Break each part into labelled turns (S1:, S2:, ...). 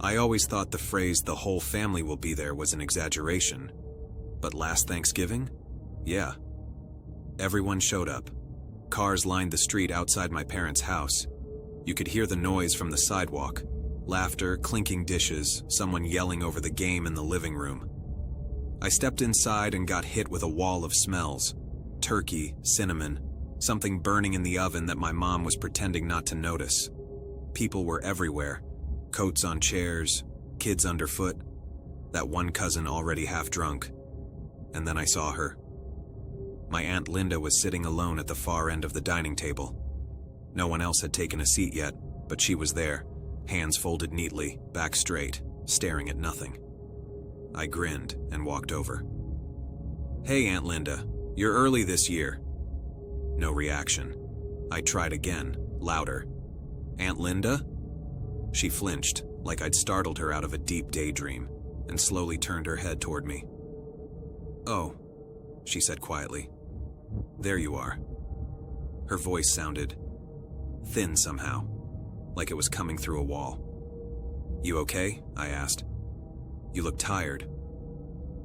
S1: I always thought the phrase "the whole family will be there" was an exaggeration. But last Thanksgiving? Yeah. Everyone showed up. Cars lined the street outside my parents' house. You could hear the noise from the sidewalk. Laughter, clinking dishes, someone yelling over the game in the living room. I stepped inside and got hit with a wall of smells. Turkey, cinnamon, something burning in the oven that my mom was pretending not to notice. People were everywhere. Coats on chairs, kids underfoot, that one cousin already half drunk. And then I saw her. My Aunt Linda was sitting alone at the far end of the dining table. No one else had taken a seat yet, but she was there, hands folded neatly, back straight, staring at nothing. I grinned and walked over. "Hey, Aunt Linda, you're early this year." No reaction. I tried again, louder. "Aunt Linda?" She flinched, like I'd startled her out of a deep daydream, and slowly turned her head toward me. "Oh," she said quietly. "There you are." Her voice sounded thin somehow, like it was coming through a wall. "You okay?" I asked. "You look tired."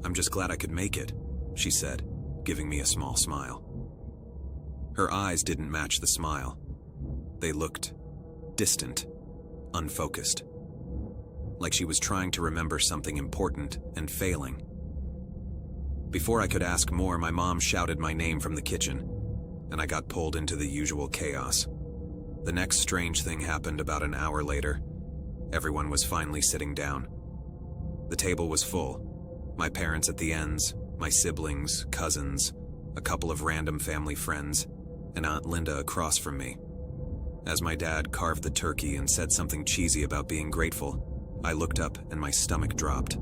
S1: "I'm just glad I could make it," she said, giving me a small smile. Her eyes didn't match the smile. They looked distant, unfocused, like she was trying to remember something important and failing. Before I could ask more, my mom shouted my name from the kitchen, and I got pulled into the usual chaos. The next strange thing happened about an hour later. Everyone was finally sitting down. The table was full. My parents at the ends, my siblings, cousins, a couple of random family friends, and Aunt Linda across from me. As my dad carved the turkey and said something cheesy about being grateful, I looked up and my stomach dropped.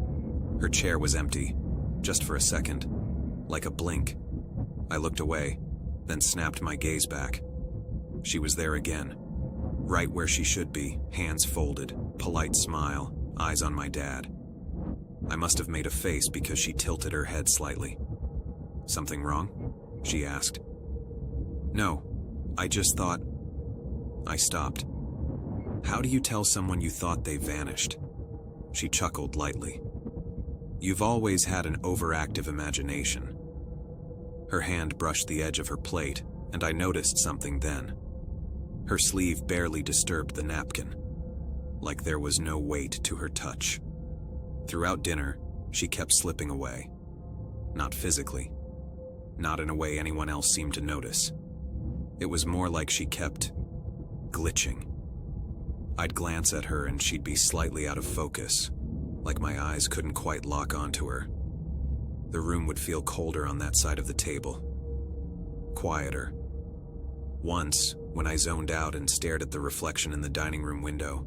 S1: Her chair was empty, just for a second. Like a blink. I looked away, then snapped my gaze back. She was there again, right where she should be, hands folded, polite smile, eyes on my dad. I must have made a face because she tilted her head slightly. "Something wrong?" she asked. "No, I just thought..." I stopped. "How do you tell someone you thought they vanished?" She chuckled lightly. "You've always had an overactive imagination." Her hand brushed the edge of her plate, and I noticed something then. Her sleeve barely disturbed the napkin, like there was no weight to her touch. Throughout dinner, she kept slipping away. Not physically. Not in a way anyone else seemed to notice. It was more like she kept glitching. I'd glance at her and she'd be slightly out of focus, like my eyes couldn't quite lock onto her. The room would feel colder on that side of the table. Quieter. Once, when I zoned out and stared at the reflection in the dining room window,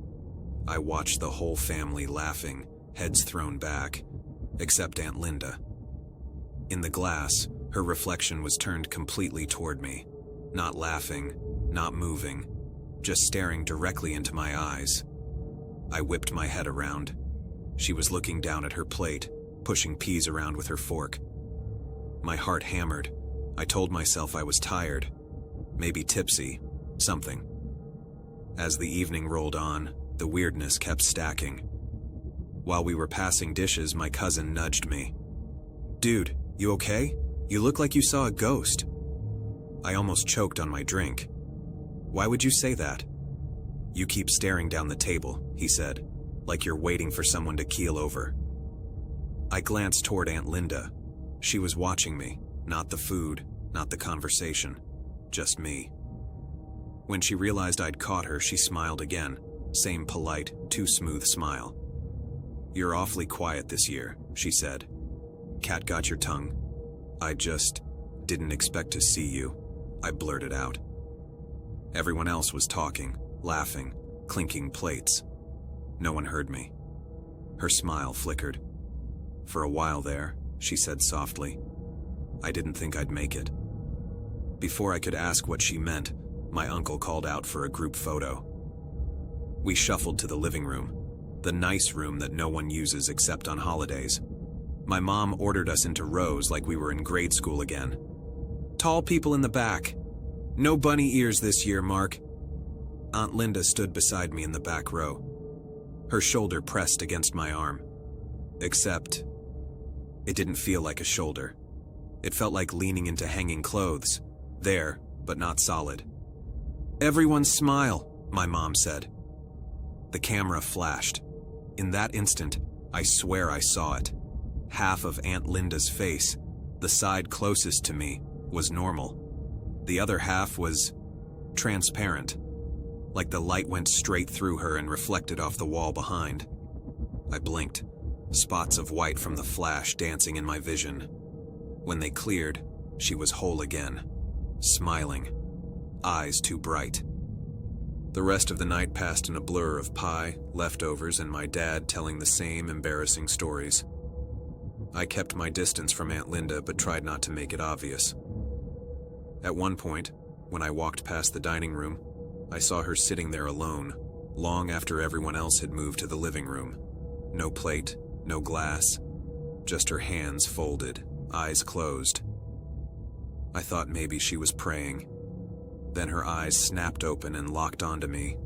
S1: I watched the whole family laughing, heads thrown back, except Aunt Linda. In the glass, her reflection was turned completely toward me, not laughing, not moving, just staring directly into my eyes. I whipped my head around. She was looking down at her plate, pushing peas around with her fork. My heart hammered. I told myself I was tired, maybe tipsy, something. As the evening rolled on, the weirdness kept stacking. While we were passing dishes, my cousin nudged me. "Dude, you okay? You look like you saw a ghost." I almost choked on my drink. "Why would you say that?" "You keep staring down the table," he said, like you're waiting for someone to keel over. I glanced toward Aunt Linda. She was watching me, not the food, not the conversation, just me. When she realized I'd caught her, she smiled again, same polite, too smooth smile. "You're awfully quiet this year," she said. "Cat got your tongue?" "I just didn't expect to see you," I blurted out. Everyone else was talking, laughing, clinking plates. No one heard me. Her smile flickered. "For a while there," she said softly. "I didn't think I'd make it." Before I could ask what she meant, my uncle called out for a group photo. We shuffled to the living room, the nice room that no one uses except on holidays. My mom ordered us into rows like we were in grade school again. "Tall people in the back. No bunny ears this year, Mark." Aunt Linda stood beside me in the back row. her shoulder pressed against my arm. Except, it didn't feel like a shoulder. It felt like leaning into hanging clothes, there, but not solid. "Everyone smile," my mom said. The camera flashed. In that instant, I swear I saw it. Half of Aunt Linda's face, the side closest to me, was normal. The other half was transparent, like the light went straight through her and reflected off the wall behind. I blinked, spots of white from the flash dancing in my vision. When they cleared, she was whole again, smiling, eyes too bright. The rest of the night passed in a blur of pie, leftovers, and my dad telling the same embarrassing stories. I kept my distance from Aunt Linda but tried not to make it obvious. At one point, when I walked past the dining room, I saw her sitting there alone, long after everyone else had moved to the living room. No plate, no glass, just her hands folded, eyes closed. I thought maybe she was praying. Then her eyes snapped open and locked onto me.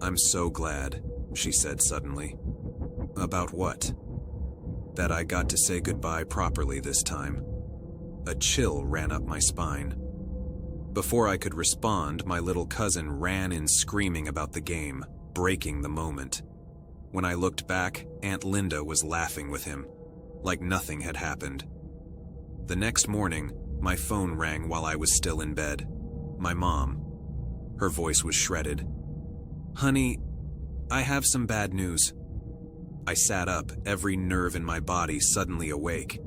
S1: "I'm so glad," she said suddenly. "About what?" "That I got to say goodbye properly this time." A chill ran up my spine. Before I could respond, my little cousin ran in screaming about the game, breaking the moment. When I looked back, Aunt Linda was laughing with him, like nothing had happened. The next morning, my phone rang while I was still in bed. My mom. Her voice was shredded. "Honey, I have some bad news." I sat up, every nerve in my body suddenly awake.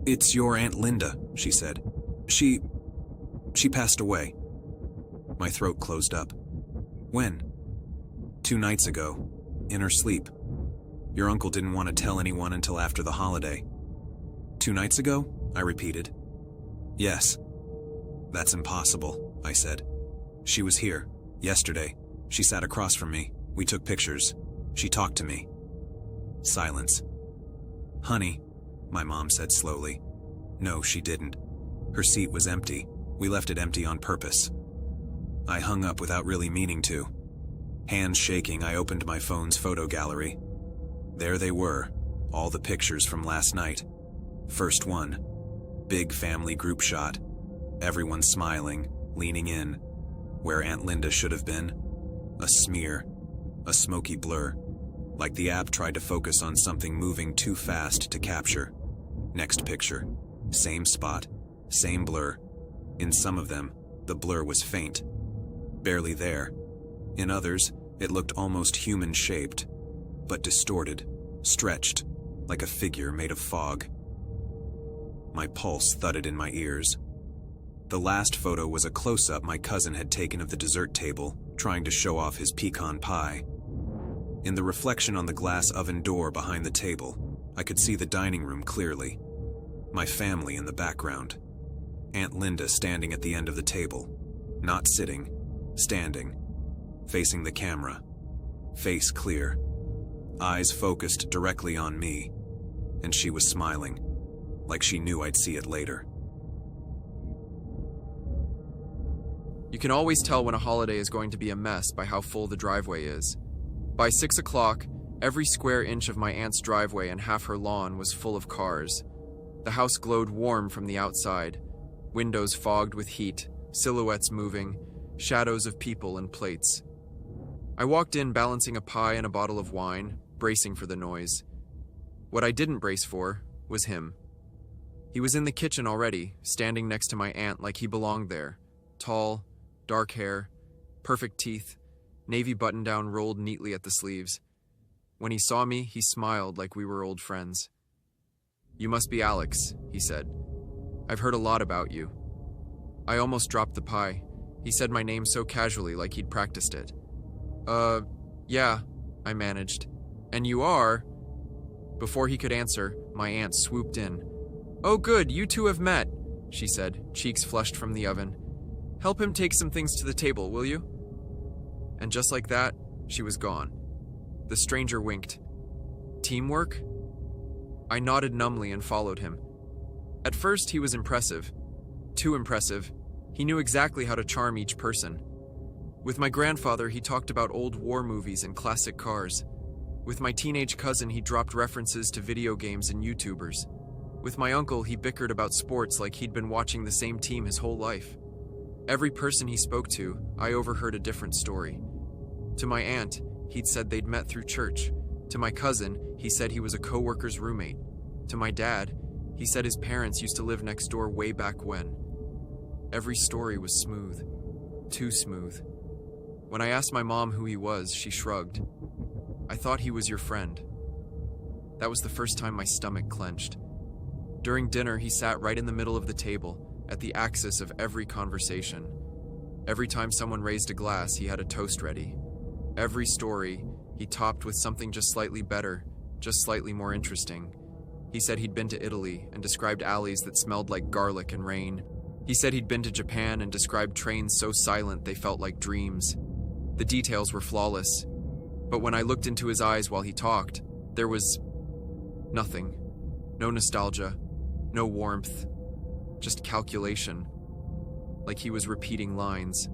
S1: "It's your Aunt Linda," she said. She passed away." My throat closed up. "When?" "2 nights ago, in her sleep. Your uncle didn't want to tell anyone until after the holiday." "2 nights ago?" I repeated. "Yes." "That's impossible," I said. "She was here, yesterday. She sat across from me. We took pictures. She talked to me." Silence. "Honey," my mom said slowly. "No, she didn't. Her seat was empty. We left it empty on purpose." I hung up without really meaning to. Hands shaking, I opened my phone's photo gallery. There they were, all the pictures from last night. First one, big family group shot. Everyone smiling, leaning in. Where Aunt Linda should have been. A smear, a smoky blur. Like the app tried to focus on something moving too fast to capture. Next picture, same spot, same blur. In some of them, the blur was faint, barely there. In others, it looked almost human-shaped, but distorted, stretched, like a figure made of fog. My pulse thudded in my ears. The last photo was a close-up my cousin had taken of the dessert table, trying to show off his pecan pie. In the reflection on the glass oven door behind the table, I could see the dining room clearly. My family in the background. Aunt Linda standing at the end of the table, not sitting, standing, facing the camera, face clear, eyes focused directly on me, and she was smiling, like she knew I'd see it later.
S2: You can always tell when a holiday is going to be a mess by how full the driveway is. By 6 o'clock, every square inch of my aunt's driveway and half her lawn was full of cars. The house glowed warm from the outside, windows fogged with heat, silhouettes moving, shadows of people and plates. I walked in balancing a pie and a bottle of wine, bracing for the noise. What I didn't brace for was him. He was in the kitchen already, standing next to my aunt like he belonged there. Tall, dark hair, perfect teeth, navy button-down rolled neatly at the sleeves. When he saw me, he smiled like we were old friends. "You must be Alex," he said. "I've heard a lot about you." I almost dropped the pie. He said my name so casually, like he'd practiced it. Yeah," I managed. "And you are?" Before he could answer, my aunt swooped in. "Oh good, you two have met," she said, cheeks flushed from the oven. "Help him take some things to the table, will you?" And just like that, she was gone. The stranger winked. "Teamwork?" I nodded numbly and followed him. At first, he was impressive. Too impressive. He knew exactly how to charm each person. With my grandfather, he talked about old war movies and classic cars. With my teenage cousin, he dropped references to video games and YouTubers. With my uncle, he bickered about sports like he'd been watching the same team his whole life. Every person he spoke to, I overheard a different story. To my aunt, he'd said they'd met through church. To my cousin, he said he was a co-worker's roommate. To my dad, he said his parents used to live next door way back when. Every story was smooth. Too smooth. When I asked my mom who he was, she shrugged. I thought he was your friend. That was the first time my stomach clenched. During dinner, he sat right in the middle of the table, at the axis of every conversation. Every time someone raised a glass, he had a toast ready. Every story, he topped with something just slightly better, just slightly more interesting. He said he'd been to Italy and described alleys that smelled like garlic and rain. He said he'd been to Japan and described trains so silent they felt like dreams. The details were flawless, but when I looked into his eyes while he talked, there was nothing. No nostalgia, no warmth, just calculation, like he was repeating lines.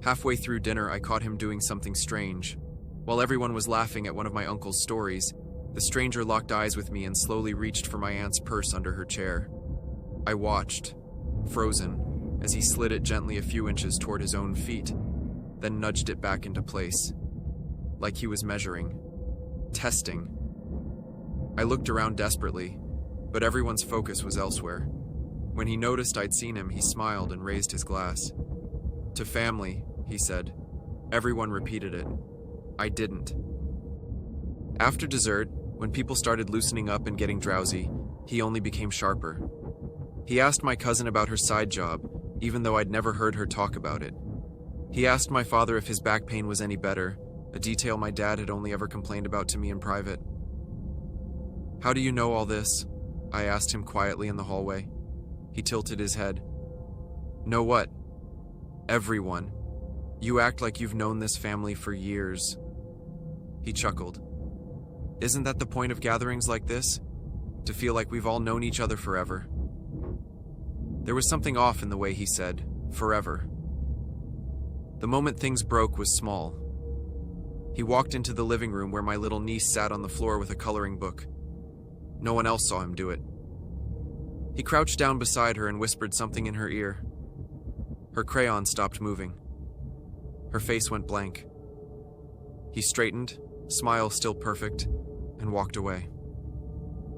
S2: Halfway through dinner, I caught him doing something strange. While everyone was laughing at one of my uncle's stories, the stranger locked eyes with me and slowly reached for my aunt's purse under her chair. I watched, frozen, as he slid it gently a few inches toward his own feet, then nudged it back into place, like he was measuring, testing. I looked around desperately, but everyone's focus was elsewhere. When he noticed I'd seen him, he smiled and raised his glass. To family, he said. Everyone repeated it. I didn't. After dessert, when people started loosening up and getting drowsy, he only became sharper. He asked my cousin about her side job, even though I'd never heard her talk about it. He asked my father if his back pain was any better, a detail my dad had only ever complained about to me in private. How do you know all this? I asked him quietly in the hallway. He tilted his head. Know what? Everyone. You act like you've known this family for years. He chuckled. Isn't that the point of gatherings like this? To feel like we've all known each other forever. There was something off in the way he said, forever. The moment things broke was small. He walked into the living room where my little niece sat on the floor with a coloring book. No one else saw him do it. He crouched down beside her and whispered something in her ear. Her crayon stopped moving. Her face went blank. He straightened, smile still perfect, and walked away.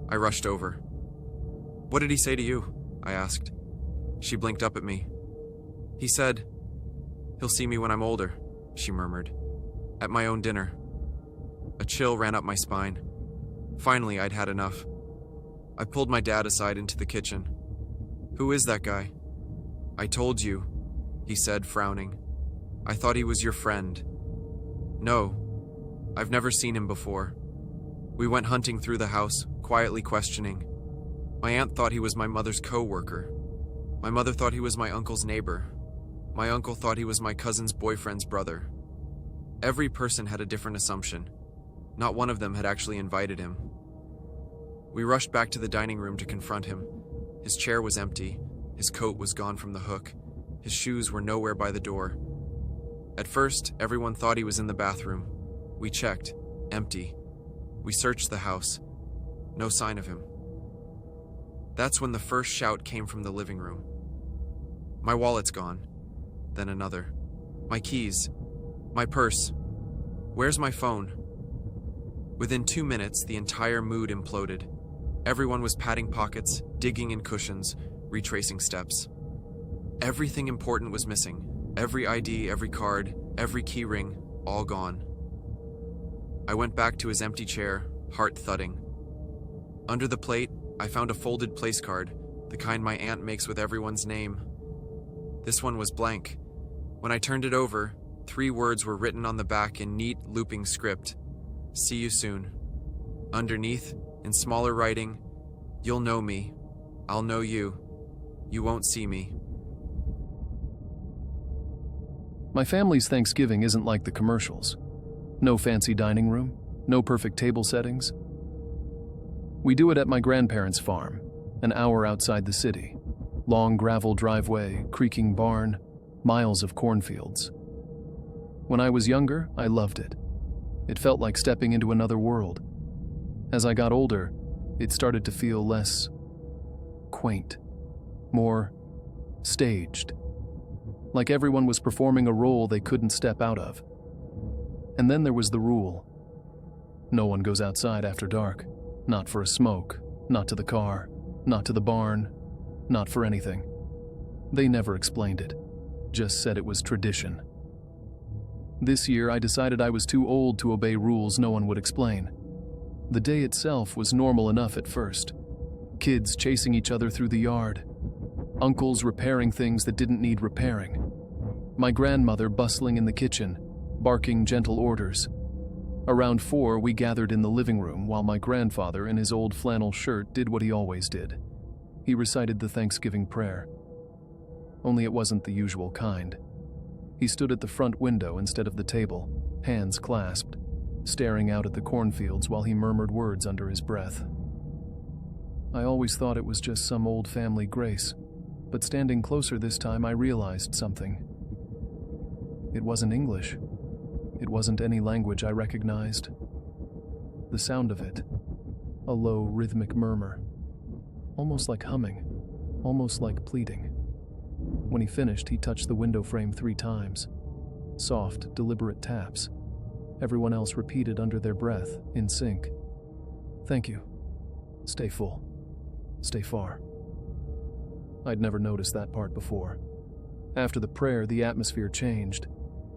S2: I rushed over. What did he say to you? I asked. She blinked up at me. He said, he'll see me when I'm older, she murmured. At my own dinner. A chill ran up my spine. Finally, I'd had enough. I pulled my dad aside into the kitchen. Who is that guy? I told you, he said, frowning. I thought he was your friend. No, I've never seen him before. We went hunting through the house, quietly questioning. My aunt thought he was my mother's co-worker. My mother thought he was my uncle's neighbor. My uncle thought he was my cousin's boyfriend's brother. Every person had a different assumption. Not one of them had actually invited him. We rushed back to the dining room to confront him. His chair was empty. His coat was gone from the hook. His shoes were nowhere by the door. At first, everyone thought he was in the bathroom. We checked. Empty. We searched the house. No sign of him. That's when the first shout came from the living room. My wallet's gone. Then another. My keys. My purse. Where's my phone? Within 2 minutes, the entire mood imploded. Everyone was patting pockets, digging in cushions, retracing steps. Everything important was missing. Every ID, every card, every key ring, all gone. I went back to his empty chair, heart thudding. Under the plate, I found a folded place card, the kind my aunt makes with everyone's name. This one was blank. When I turned it over, 3 words were written on the back in neat, looping script. See you soon. Underneath, in smaller writing, you'll know me. I'll know you. You won't see me.
S3: My family's Thanksgiving isn't like the commercials. No fancy dining room, no perfect table settings. We do it at my grandparents' farm, an hour outside the city. Long gravel driveway, creaking barn, miles of cornfields. When I was younger, I loved it. It felt like stepping into another world. As I got older, it started to feel less quaint, more staged. Like everyone was performing a role they couldn't step out of. And then there was the rule. No one goes outside after dark. Not for a smoke, not to the car, not to the barn, not for anything. They never explained it, just said it was tradition. This year, I decided I was too old to obey rules no one would explain. The day itself was normal enough at first. Kids chasing each other through the yard. Uncles repairing things that didn't need repairing. My grandmother bustling in the kitchen, barking gentle orders. Around 4, we gathered in the living room while my grandfather in his old flannel shirt did what he always did. He recited the Thanksgiving prayer. Only it wasn't the usual kind. He stood at the front window instead of the table, hands clasped, staring out at the cornfields while he murmured words under his breath. I always thought it was just some old family grace, but standing closer this time I realized something. It wasn't English. It wasn't any language I recognized. The sound of it, a low rhythmic murmur, almost like humming, almost like pleading. When he finished, he touched the window frame 3 times. Soft, deliberate taps. Everyone else repeated under their breath, in sync. Thank you. Stay full. Stay far. I'd never noticed that part before. After the prayer, the atmosphere changed.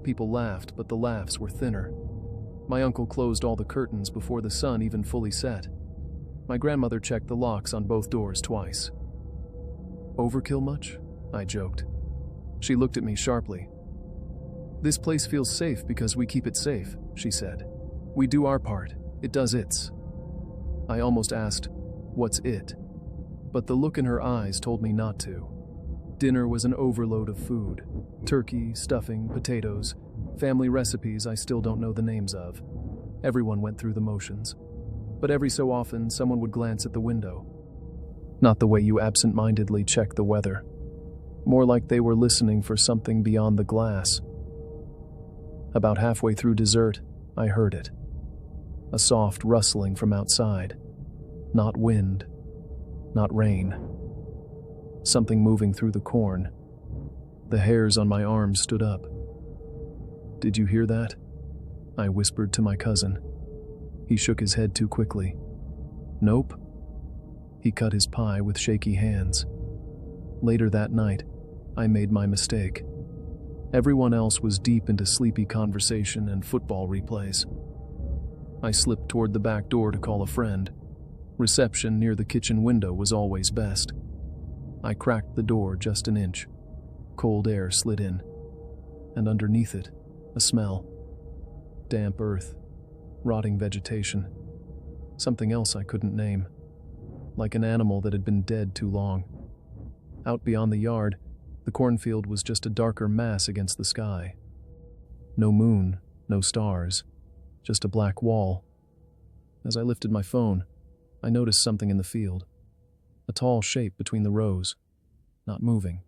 S3: People laughed, but the laughs were thinner. My uncle closed all the curtains before the sun even fully set. My grandmother checked the locks on both doors twice. Overkill much? I joked. She looked at me sharply. This place feels safe because we keep it safe, she said. We do our part. It does its. I almost asked, what's it? But the look in her eyes told me not to. Dinner was an overload of food. Turkey, stuffing, potatoes, family recipes I still don't know the names of. Everyone went through the motions. But every so often, someone would glance at the window. Not the way you absent-mindedly check the weather. More like they were listening for something beyond the glass. About halfway through dessert, I heard it. A soft rustling from outside. Not wind. Not rain. Something moving through the corn. The hairs on my arms stood up. Did you hear that? I whispered to my cousin. He shook his head too quickly. Nope. He cut his pie with shaky hands. Later that night, I made my mistake. Everyone else was deep into sleepy conversation and football replays. I slipped toward the back door to call a friend. Reception near the kitchen window was always best. I cracked the door just an inch. Cold air slid in, and underneath it, a smell. Damp earth, rotting vegetation, something else I couldn't name, like an animal that had been dead too long. Out beyond the yard, the cornfield was just a darker mass against the sky. No moon, no stars, just a black wall. As I lifted my phone, I noticed something in the field. A tall shape between the rows. Not moving.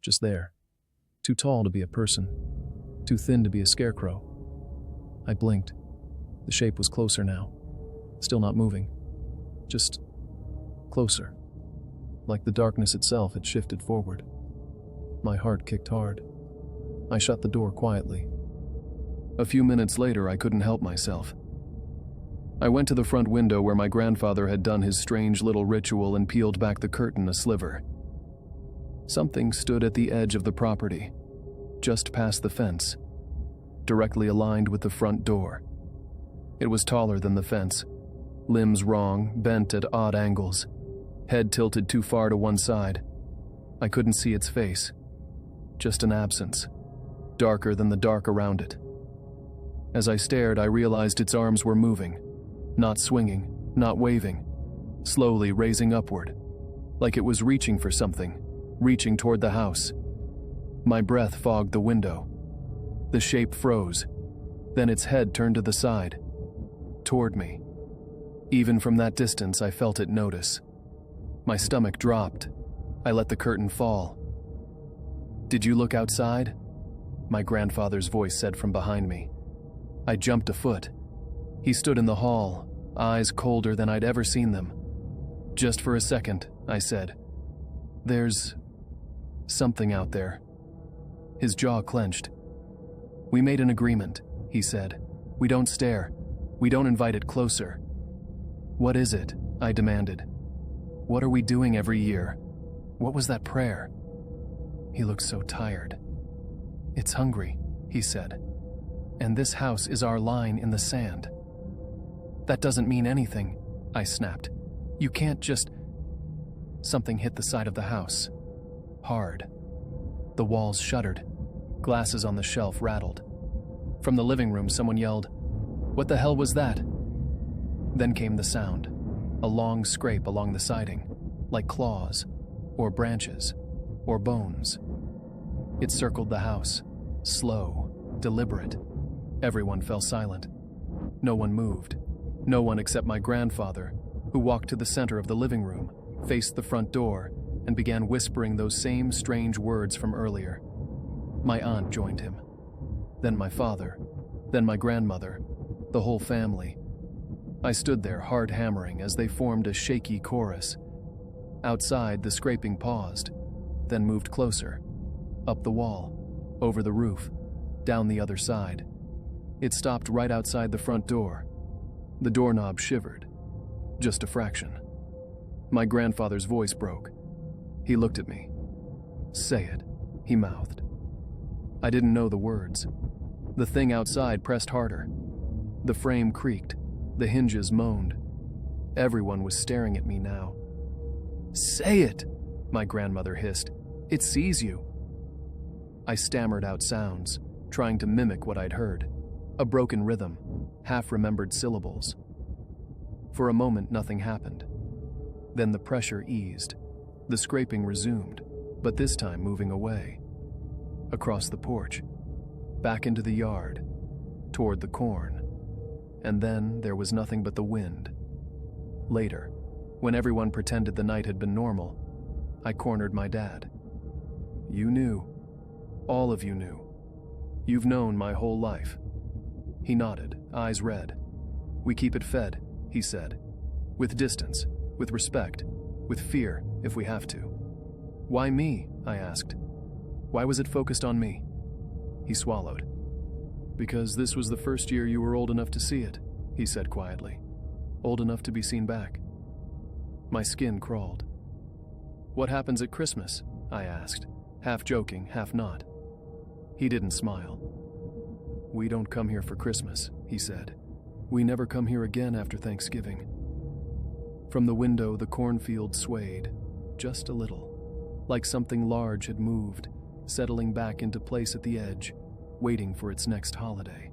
S3: Just there. Too tall to be a person. Too thin to be a scarecrow. I blinked. The shape was closer now. Still not moving. Just closer. Like the darkness itself had shifted forward. My heart kicked hard. I shut the door quietly. A few minutes later, I couldn't help myself. I went to the front window where my grandfather had done his strange little ritual and peeled back the curtain a sliver. Something stood at the edge of the property, just past the fence, directly aligned with the front door. It was taller than the fence, limbs wrong, bent at odd angles, head tilted too far to one side. I couldn't see its face, just an absence, darker than the dark around it. As I stared, I realized its arms were moving, not swinging, not waving, slowly raising upward, like it was reaching for something, reaching toward the house. My breath fogged the window. The shape froze, then its head turned to the side, toward me. Even from that distance, I felt it notice. My stomach dropped. I let the curtain fall. Did you look outside? my grandfather's voice said from behind me. I jumped a foot. He stood in the hall, eyes colder than I'd ever seen them. "Just for a second," I said. "There's something out there." His jaw clenched. "We made an agreement," he said. "We don't stare. We don't invite it closer." "What is it?" I demanded. "What are we doing every year? What was that prayer?" He looked so tired. "It's hungry," he said. "And this house is our line in the sand." "That doesn't mean anything," I snapped. "You can't just—" Something hit the side of the house. Hard. The walls shuddered. Glasses on the shelf rattled. From the living room, someone yelled, "What the hell was that?" Then came the sound. A long scrape along the siding, like claws, or branches, or bones. It circled the house, slow, deliberate. Everyone fell silent. No one moved. No one except my grandfather, who walked to the center of the living room, faced the front door, and began whispering those same strange words from earlier. My aunt joined him. Then my father. Then my grandmother. The whole family. I stood there, hard hammering, as they formed a shaky chorus. Outside, the scraping paused, then moved closer. Up the wall, over the roof, down the other side. It stopped right outside the front door. The doorknob shivered. Just a fraction. My grandfather's voice broke. He looked at me. "Say it," he mouthed. I didn't know the words. The thing outside pressed harder. The frame creaked. The hinges moaned. Everyone was staring at me now. "Say it," my grandmother hissed. "It sees you." I stammered out sounds, trying to mimic what I'd heard. A broken rhythm, half-remembered syllables. For a moment, nothing happened. Then the pressure eased. The scraping resumed, but this time moving away. Across the porch, back into the yard, toward the corn. And then there was nothing but the wind. Later, when everyone pretended the night had been normal, I cornered my dad. "You knew. All of you knew. You've known my whole life." He nodded, eyes red. "We keep it fed," he said. "With distance, with respect, with fear, if we have to." "Why me?" I asked. "Why was it focused on me?" He swallowed. "Because this was the first year you were old enough to see it," he said quietly. "Old enough to be seen back." My skin crawled. "What happens at Christmas?" I asked, half joking, half not. He didn't smile. "We don't come here for Christmas," he said. "We never come here again after Thanksgiving." From the window, the cornfield swayed, just a little, like something large had moved, settling back into place at the edge, waiting for its next holiday.